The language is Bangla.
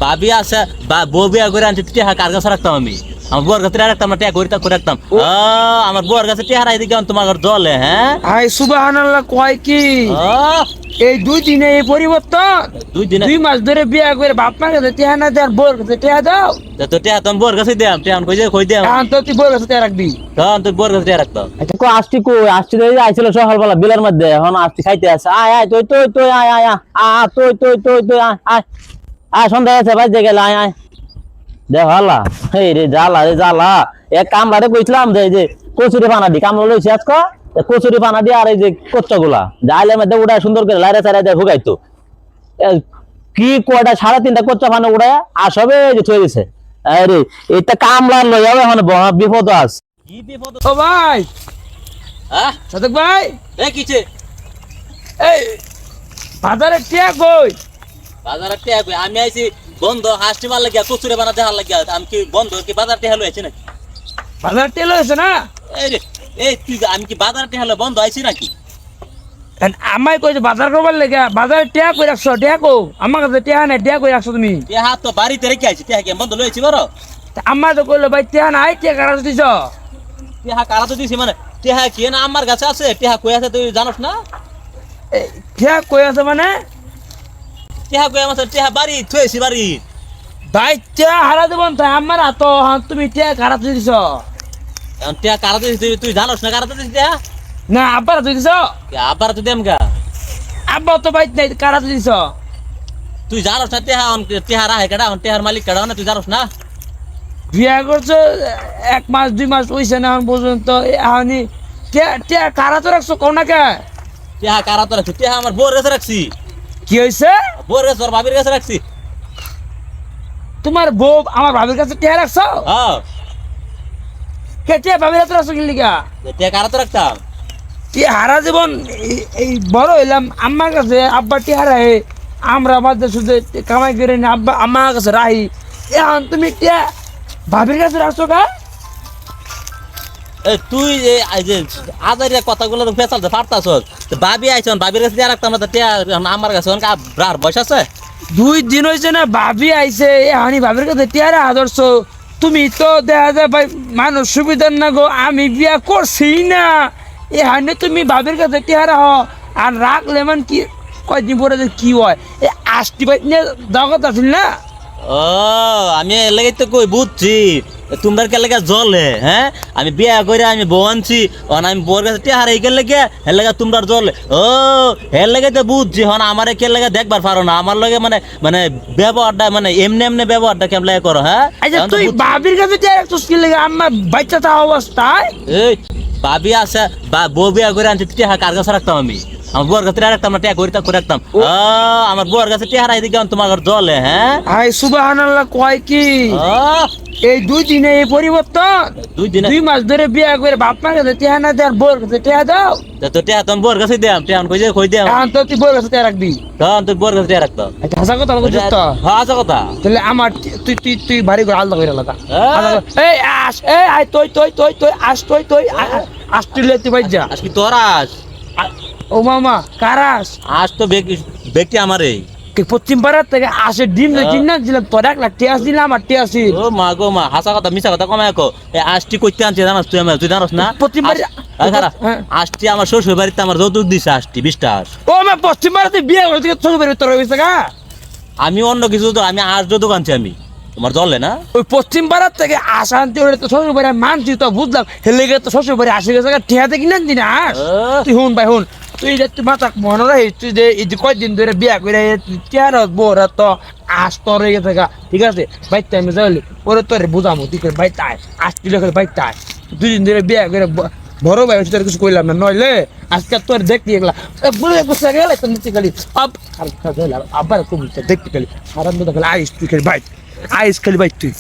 ভাবি আছে বা বউ বিয়া করে আনছি টিহা কার কাছে রাখতাম আমি আমার বউর কাছে রাখতাম না টিহা করে রাখতাম আমার বউর কাছে টিহা রাই দিকে তোমার ঘর জলে হ্যাঁ আই সুবহানাল্লাহ কয় কি এই 2 দিনে এই পরিবর্তন 2 মাস ধরে বিয়া করে বাপ মার কাছে টিহা না দেয় আর বউর কাছে টিহা দাও তো টিহা তুমি বউর কাছে দিয়াম টিহা কই দিয়াম এখন তো তুই বউর কাছে টিহা রাখবি তখন তুই বউর কাছে টিহা রাখতাম আচ্ছা কো আসছি আইছিল সকালবেলা বিলের মধ্যে এখন আসছি খাইতে আছে আয় আয় তুই আয় আয় তুই আয় সন্ধ্যা আছে বাইরে গেল আয় আয় দেখ হালা এই রে জ্বালা এক কামলারে কইছিলাম যে কচুরি পানা দি কামলা লইছি আজকে কচুরি পানা দি আর এই যে কচ্চাগুলা জাইলের মধ্যে উড়ায় সুন্দর করে লাইরা চাইরা দেয় ভুগাইতো কি কয়টা 3.5টা কচ্চা পানা উড়ায় আর সবে যে থই দিছে আরে এটা কামলা লই যাবে এখন বিপদ আছে কি বিপদ ও ভাই হ্যাঁ সাদেক ভাই এ কিছে এই বাজারে টিয়া কই বাজারে টিহা কই আমি আইছি বন্ধ হাসটি মার লাগিয়া কচুরি বানাতে হার লাগিয়া আমি কি বন্ধ কি বাজার টিহা লইছি নাকি বাজারে টিয়া লইছে না এই রে এই তুই আমি কি বাজার টিহা লই বন্ধ আইছি নাকি আমায় কইছে বাজার করবার লেগে বাজারে টিয়া কই রাখছো টিয়া কো আমার কাছে টিয়া নাই টিয়া কই রাখছো তুমি টিহা তো বাড়িতে রেখে আইছি টিহা কি বন্ধ লইছি বড় আমার তো কইলো ভাই টিয়া নাই টিয়া কারা দিছ টিহা কারা তো দিছি মানে টিহা কি না আমার কাছে আছে টিহা কই আছে তুই জানোস না টিয়া কই আছে মানে টিহা কই আমার টিহা বাড়ি থুইছি বাড়ি ভাই টিয়া হারা দেবন তাই আমার তো তুমি টিয়া কারা দিছ এখন টিহা কারা তো দিছি তুই জানোস না কারা তো দিছি টিহা না আব্বার তুই দিছ আবার তুই দেম গা আব্বা তো ভাই নাই কারা দিছ তুই জানোস না টিহা টিহা রাহে কেডা টিহার মালিক কেডা না তুই জানোস না বিয়া করছো 1 মাস 2 মাস হইছে না এখন পর্যন্ত এখনই টিয়া কারা তো রাখছো কোন না কে টিহা কারা তো রাখছি টিহা আমার বউর কাছে রাখছি কি হইছে বউর কাছে ওর ভাবির কাছে রাখছি তোমার বউ আমার ভাবির কাছে টিয়া রাখছো হ্যাঁ কে টিয়া ভাবির কাছে রাখছো কি লিগা টিহা কারা তো রাখতাম টিয়া হারা জীবন এই বড় হইলাম আমার কাছে আব্বা টিয়া রাহে আমরা আমাদের শুধু কামাই করে নি আব্বা আমার কাছে রাহি এখন তুমি টিয়া ভাবির কাছে রাখছো কা তুই যে আজারিয়া কথাগুলো ফেসালতে পারতাছ ভাবি আইছন ভাবির কাছে টিহা রাখতাম না তো টিহা আমার কাছে ব্রার বয়স আছে 2 দিন হয়েছে না ভাবি আইছে এখনই ভাবির কাছে টিয়া রাখা ধরছো তুমি তো দেখা যায় ভাই মানুষ সুবিধার না গো আমি বিয়া করছি না এখানে তুমি ভাবির কাছে টিয়া রাখো আর রাখলে মানে কি কয়দিন পরে যে কি হয় এই আষ্টি ভাই নিয়ে জগৎ আছিল না ও আমি এলাকায় তো কই বুঝছি তোমরা কে লেগে জলে হ্যাঁ আমি বিয়া করে আমি বউ আনছি আমি বউর কাছে টিহা রেখে লেগে হের লেগে তোমরা জলে ও হের লেগে তো বুঝছি হন আমার কে লেগে দেখবার পারো না আমার লগে মানে মানে ব্যবহারটা মানে এমনি ব্যবহারটা কেমন লাগে করো হ্যাঁ আচ্ছা তুই ভাবির কাছে টিয়া রাখছিস কি লাগে আমার বাচ্চা তা অবস্থায় এই ভাবি আছে বা বউ বিয়া করে আনছি টিহা কার কাছে রাখতাম আমি আমার বউর কাছে রাখতাম না টিহা করে রাখতাম আমার বউর কাছে টিহা রাই দিকে তোমার ঘর জলে হ্যাঁ আই সুবহানাল্লাহ কয় কি এই 2 দিনে এই পরিবর্তন 2 মাস ধরে বিয়া করে বাপ মার কাছে টিয়া না দেয় আর বউর কাছে টিয়া দাও তো টিহা তুমি বউর কাছে দিয়াম টিহা কই দিয়াম এখন তো তুই বউর কাছে টিয়া রাখবি তখন তুই বউর কাছে টিহা রাখতাম আচ্ছা হাসা কথা বলছিস তো হ্যাঁ আচ্ছা কথা তাহলে আমার তুই ভারী করে আলাদা করে আলাদা এই আস আই তুই আস তুই ভাই যা আজকে তোরাস ও মামা কারাস আজ তো ব্যক্তি আমারে পশ্চিম পাড়ার থেকে আসে ডিম চিন্না দিলাম তোর 1 লাখ টিয়া দিলাম আর টিয়া আসি ও মা গো মা হাসা কথা মিছা কথা কমায় কো এই আজটি কইতে আনছে জানাস তুই জানাস না পশ্চিম বাড়ি আজটি আমার শ্বশুর বাড়িতে আমার যৌতুক দিছে আজটি 20টা ও মা পশ্চিম পাড়াতে বিয়ে করতে ছোট বের তোর হইছে গা আমি অন্য কিছু তো আমি আজ যৌতুক আনছি আমি তোমার জলে না ওই পশ্চিম পাড়ার থেকে আসান্তি হলে তো শ্বশুর বাড়ি মানছি তো বুঝলাম হেলে গেলে তো শ্বশুর বাড়ি আসে গেছে টিয়াতে কিনেন দিন আস তুই হুন ভাই হুন তুই যে তুই মাথা মনে রাখিস তুই যে এই যে কয়দিন ধরে বিয়া করে টিয়ার বোরা তো আস তোর হয়ে গেছে গা ঠিক আছে বাইতে আমি যাইলি ওরে তোরে বুঝামো তুই করে বাইতে আয় আসতি লেখে বাইতে আয় 2 দিন ধরে বিয়া করে বড় ভাই তোর কিছু কইলাম না নইলে আজকে তোর দেখতে গেলা বলে বসে গেলে তো নিচে গেলি আবার খুব দেখতে গেলি আরাম তো গেলে আইস তুই করে বাইতে আইস খালি বাইতে তুই